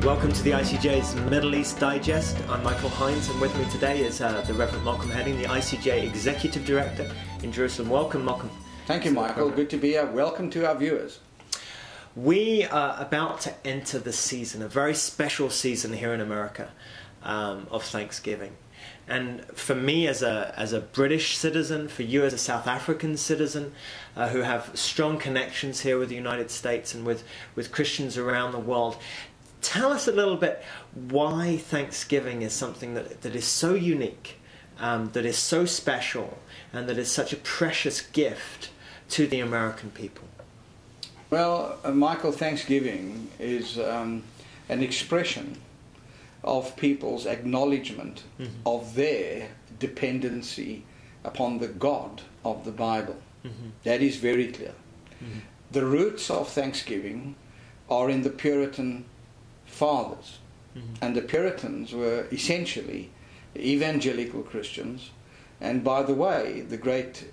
Welcome to the ICEJ's Middle East Digest. I'm Michael Hines, and with me today is the Reverend Malcolm Hedding, the ICEJ Executive Director in Jerusalem. Welcome, Malcolm. Thank you, Michael. Good to be here. Welcome to our viewers. We are about to enter the season, a very special season here in America, of Thanksgiving. And for me as a British citizen, for you as a South African citizen, who have strong connections here with the United States and with Christians around the world, tell us a little bit why Thanksgiving is something that is so unique, that is so special, and that is such a precious gift to the American people. Well, Michael, Thanksgiving is an expression of people's acknowledgement of their dependency upon the God of the Bible. That is very clear. The roots of Thanksgiving are in the Puritan fathers, and the Puritans were essentially evangelical Christians. And by the way, the great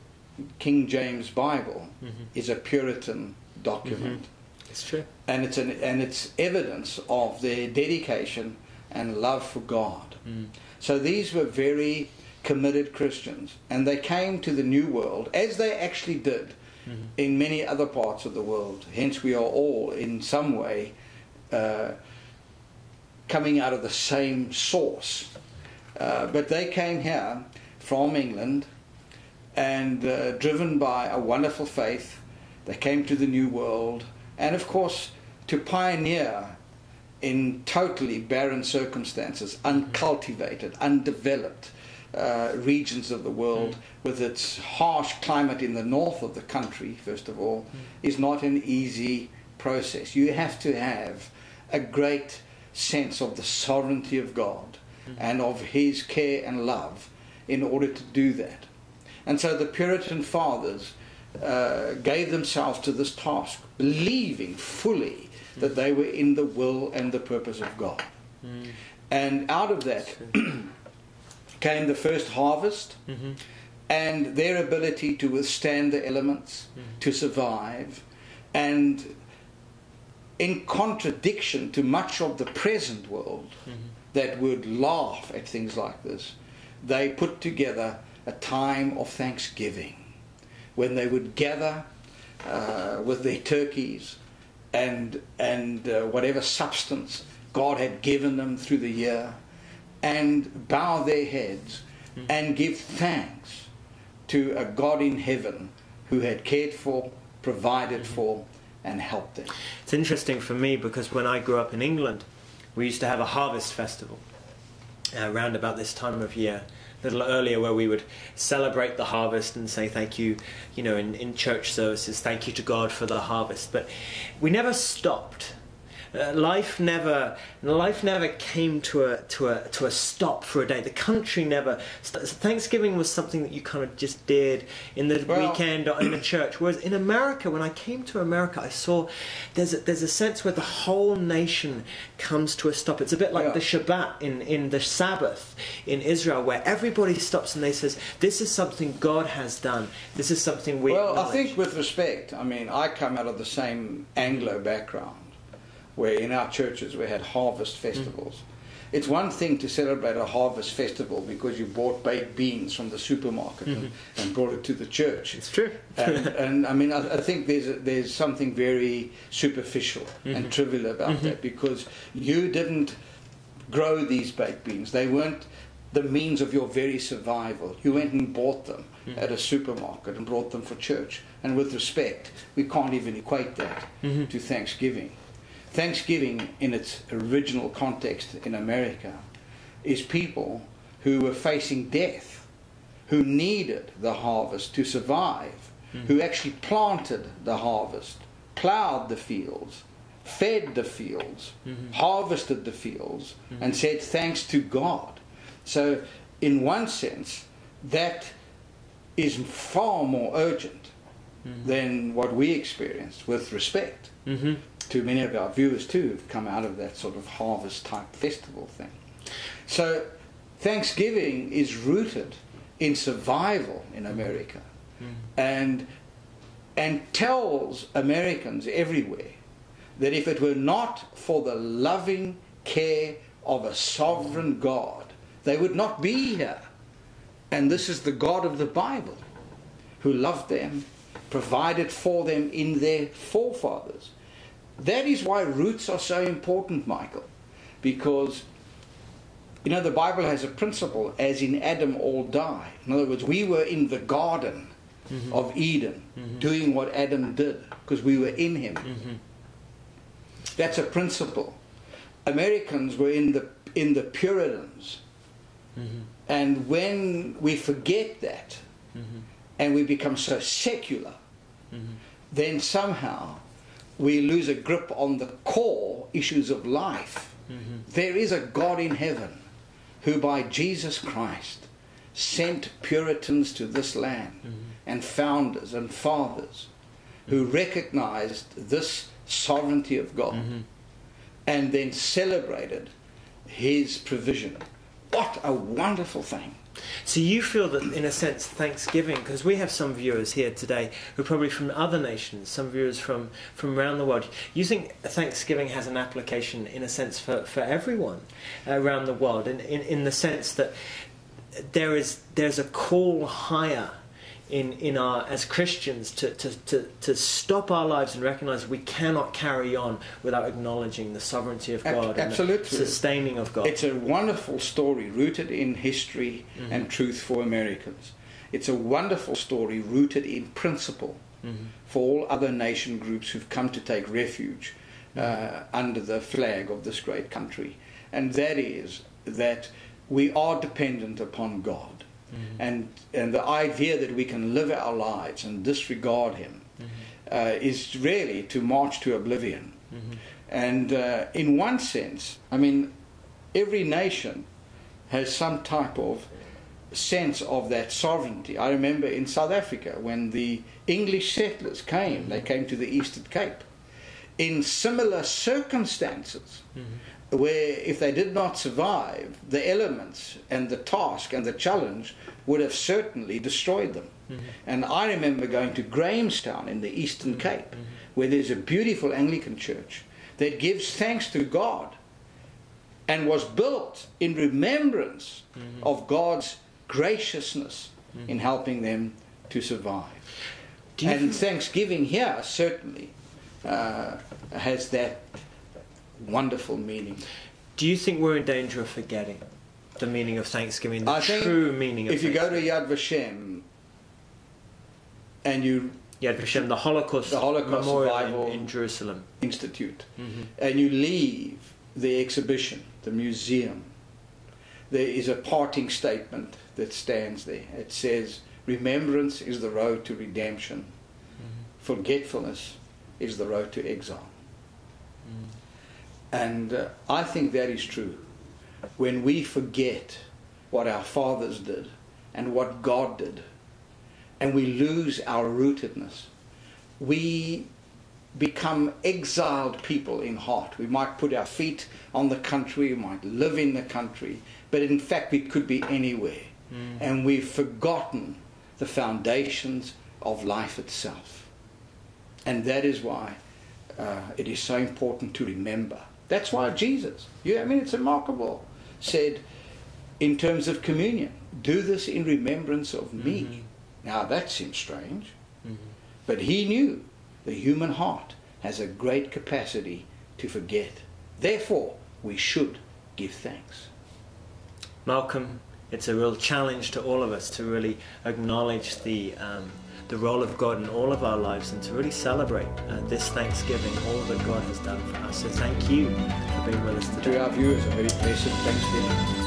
King James Bible is a Puritan document. It's true, and it's evidence of their dedication and love for God. So these were very committed Christians, and they came to the New World, as they actually did in many other parts of the world. Hence we are all in some way coming out of the same source. But they came here from England, and driven by a wonderful faith, they came to the New World, and of course to pioneer in totally barren circumstances, uncultivated, undeveloped regions of the world, with its harsh climate in the north of the country, first of all, is not an easy process. You have to have a great sense of the sovereignty of God and of His care and love in order to do that. And so the Puritan fathers gave themselves to this task, believing fully that they were in the will and the purpose of God. And out of that came the first harvest, and their ability to withstand the elements, to survive, and in contradiction to much of the present world that would laugh at things like this, they put together a time of thanksgiving when they would gather with their turkeys and whatever substance God had given them through the year, and bow their heads and give thanks to a God in heaven who had cared for, provided for, and helped them. It's interesting for me because when I grew up in England, we used to have a harvest festival around about this time of year, a little earlier, where we would celebrate the harvest and say thank you, in church services, thank you to God for the harvest. But we never stopped. Life never came to a stop for a day. The country never. Thanksgiving was something that you kind of just did in the weekend or in the church. Whereas in America, when I came to America, I saw there's a sense where the whole nation comes to a stop. It's a bit like the Shabbat in the Sabbath in Israel, where everybody stops and they says, "This is something God has done. This is something we." Well, I think with respect, I come out of the same Anglo background, where in our churches we had harvest festivals. It's one thing to celebrate a harvest festival because you bought baked beans from the supermarket and brought it to the church. It's true. and I think there's something very superficial and trivial about that, because you didn't grow these baked beans. They weren't the means of your very survival. You went and bought them at a supermarket and brought them for church. And with respect, we can't even equate that to Thanksgiving. Thanksgiving, in its original context in America, is people who were facing death, who needed the harvest to survive, who actually planted the harvest, plowed the fields, fed the fields, harvested the fields, and said thanks to God. So, in one sense, that is far more urgent than what we experienced, with respect to many of our viewers too, who've come out of that sort of harvest type festival thing. So Thanksgiving is rooted in survival in America, and tells Americans everywhere that if it were not for the loving care of a sovereign God, they would not be here. And this is the God of the Bible, who loved them, provided for them in their forefathers. That is why roots are so important, Michael, because, you know, the Bible has a principle, as in Adam all die. In other words, we were in the garden of Eden, doing what Adam did, because we were in him. That's a principle. Americans were in the Puritans. And when we forget that, and we become so secular, then somehow we lose a grip on the core issues of life. There is a God in heaven who by Jesus Christ sent Puritans to this land, and founders and fathers who recognized this sovereignty of God, and then celebrated his provision. What a wonderful thing. So you feel that, in a sense, Thanksgiving, because we have some viewers here today who are probably from other nations, some viewers from around the world. You think Thanksgiving has an application, in a sense, for everyone around the world, in the sense that there's a call higher in our, as Christians, to stop our lives and recognize we cannot carry on without acknowledging the sovereignty of God, absolutely, and the sustaining of God. It's a wonderful story rooted in history and truth for Americans. It's a wonderful story rooted in principle for all other nation groups who've come to take refuge under the flag of this great country. And that is that we are dependent upon God. And the idea that we can live our lives and disregard him is really to march to oblivion. And in one sense, I mean, every nation has some type of sense of that sovereignty. I remember in South Africa, when the English settlers came, they came to the Eastern Cape in similar circumstances, where if they did not survive, the elements and the task and the challenge would have certainly destroyed them. And I remember going to Grahamstown in the Eastern Cape, where there's a beautiful Anglican church that gives thanks to God and was built in remembrance of God's graciousness in helping them to survive. And Thanksgiving here certainly has that wonderful meaning. Do you think we're in danger of forgetting the meaning of Thanksgiving, the true meaning of Thanksgiving? If you go to Yad Vashem and Yad Vashem, the Holocaust Memorial in Jerusalem Institute, and you leave the exhibition, the museum, there is a parting statement that stands there. It says, remembrance is the road to redemption. Forgetfulness is the road to exile. And I think that is true. When we forget what our fathers did and what God did, and we lose our rootedness, we become exiled people in heart. We might put our feet on the country, we might live in the country, but in fact we could be anywhere. And we've forgotten the foundations of life itself. And that is why it is so important to remember. That's why Jesus, I mean, it's remarkable, said in terms of communion, do this in remembrance of me. Now that seems strange, but he knew the human heart has a great capacity to forget. Therefore, we should give thanks. Malcolm, it's a real challenge to all of us to really acknowledge the role of God in all of our lives, and to really celebrate this Thanksgiving, all that God has done for us. So thank you for being with us today. To our viewers, a very blessed Thanksgiving.